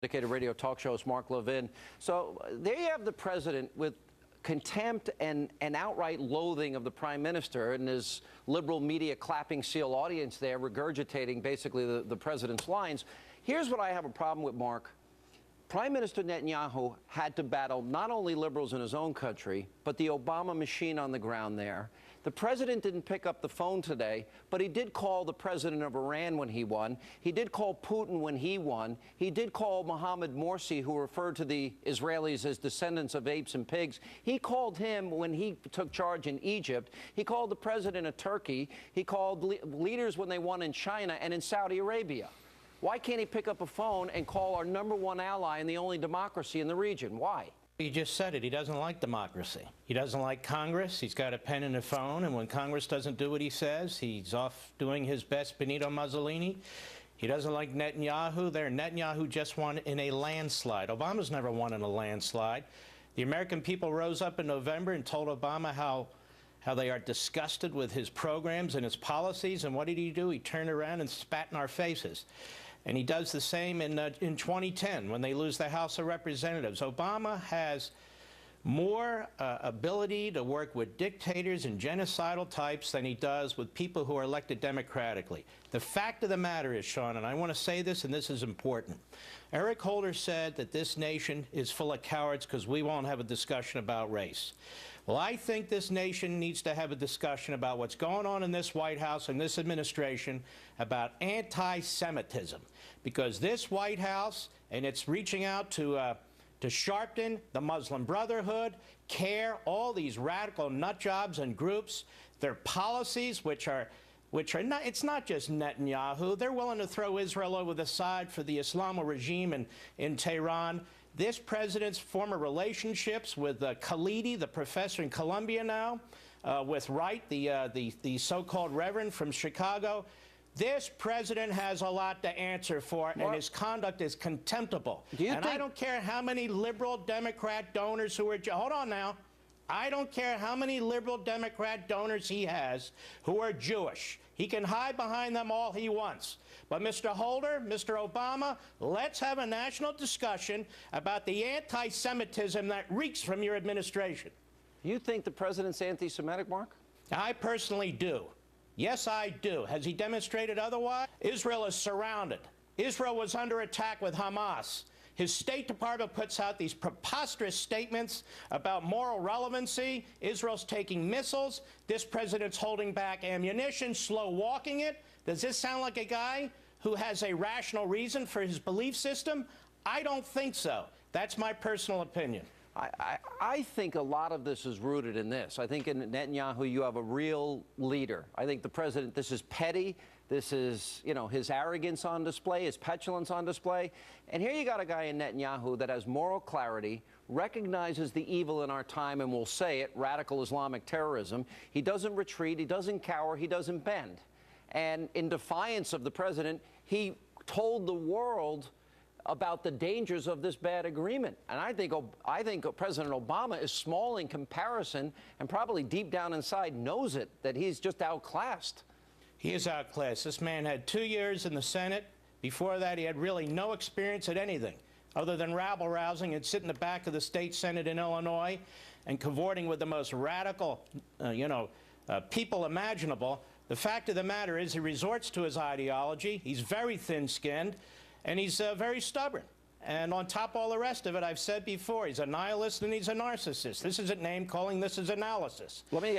Dedicated radio talk show host Mark Levin. So there you have the president with contempt and outright loathing of the prime minister and his liberal media clapping seal audience there regurgitating basically the president's lines. Here's what I have a problem with, Mark. Prime Minister Netanyahu had to battle not only liberals in his own country, but the Obama machine on the ground there. The president didn't pick up the phone today, but he did call the president of Iran when he won. He did call Putin when he won. He did call Mohammed Morsi, who referred to the Israelis as descendants of apes and pigs. He called him when he took charge in Egypt. He called the president of Turkey. He called leaders when they won in China and in Saudi Arabia. Why can't he pick up a phone and call our #1 ally and the only democracy in the region? Why? You just said it. He doesn't like democracy. He doesn't like Congress. He's got a pen and a phone, and when Congress doesn't do what he says, he's off doing his best Benito Mussolini. He doesn't like Netanyahu. Netanyahu just won in a landslide. Obama's never won in a landslide. The American people rose up in November and told Obama how they are disgusted with his programs and his policies, and what did he do? He turned around and spat in our faces. And he does the same in 2010 when they lose the House of Representatives. Obama has more ability to work with dictators and genocidal types than he does with people who are elected democratically. The fact of the matter is, Sean, and I want to say this, and this is important, Eric Holder said that this nation is full of cowards because we won't have a discussion about race. Well, I think this nation needs to have a discussion about what's going on in this White House and this administration about anti-Semitism, because this White House, and it's reaching out to Sharpton, the Muslim Brotherhood, CARE, all these radical nut jobs and groups, their policies, which are not, it's not just Netanyahu. They're willing to throw Israel over the side for the Islamo regime in Tehran. This president's former relationships with Khalidi, the professor in Columbia now, with Wright, the so-called reverend from Chicago. This president has a lot to answer for, and his conduct is contemptible. I don't care how many liberal Democrat donors who are... Hold on now. I don't care how many liberal Democrat donors he has who are Jewish. He can hide behind them all he wants. But Mr. Holder, Mr. Obama, let's have a national discussion about the anti-Semitism that reeks from your administration. You think the president's anti-Semitic, Mark? I personally do. Yes, I do. Has he demonstrated otherwise? Israel is surrounded. Israel was under attack with Hamas. His State Department puts out these preposterous statements about moral relevancy. Israel's taking missiles. This president's holding back ammunition, slow walking it. Does this sound like a guy who has a rational reason for his belief system? I don't think so. That's my personal opinion. I think a lot of this is rooted in this. I think in Netanyahu you have a real leader. I think the president, this is petty. This is, you know, his arrogance on display, his petulance on display. And here you got a guy in Netanyahu that has moral clarity, recognizes the evil in our time and will say it, radical Islamic terrorism. He doesn't retreat, he doesn't cower, he doesn't bend. And in defiance of the president, he told the world about the dangers of this bad agreement. And I think President Obama is small in comparison and probably deep down inside knows it, that he's just outclassed. He is outclassed. This man had 2 years in the Senate. Before that, he had really no experience at anything other than rabble-rousing and sit in the back of the state Senate in Illinois and cavorting with the most radical, people imaginable. The fact of the matter is he resorts to his ideology. He's very thin-skinned, and he's very stubborn. And on top of all the rest of it, I've said before, he's a nihilist and he's a narcissist. This isn't name-calling, this is analysis. Let me ask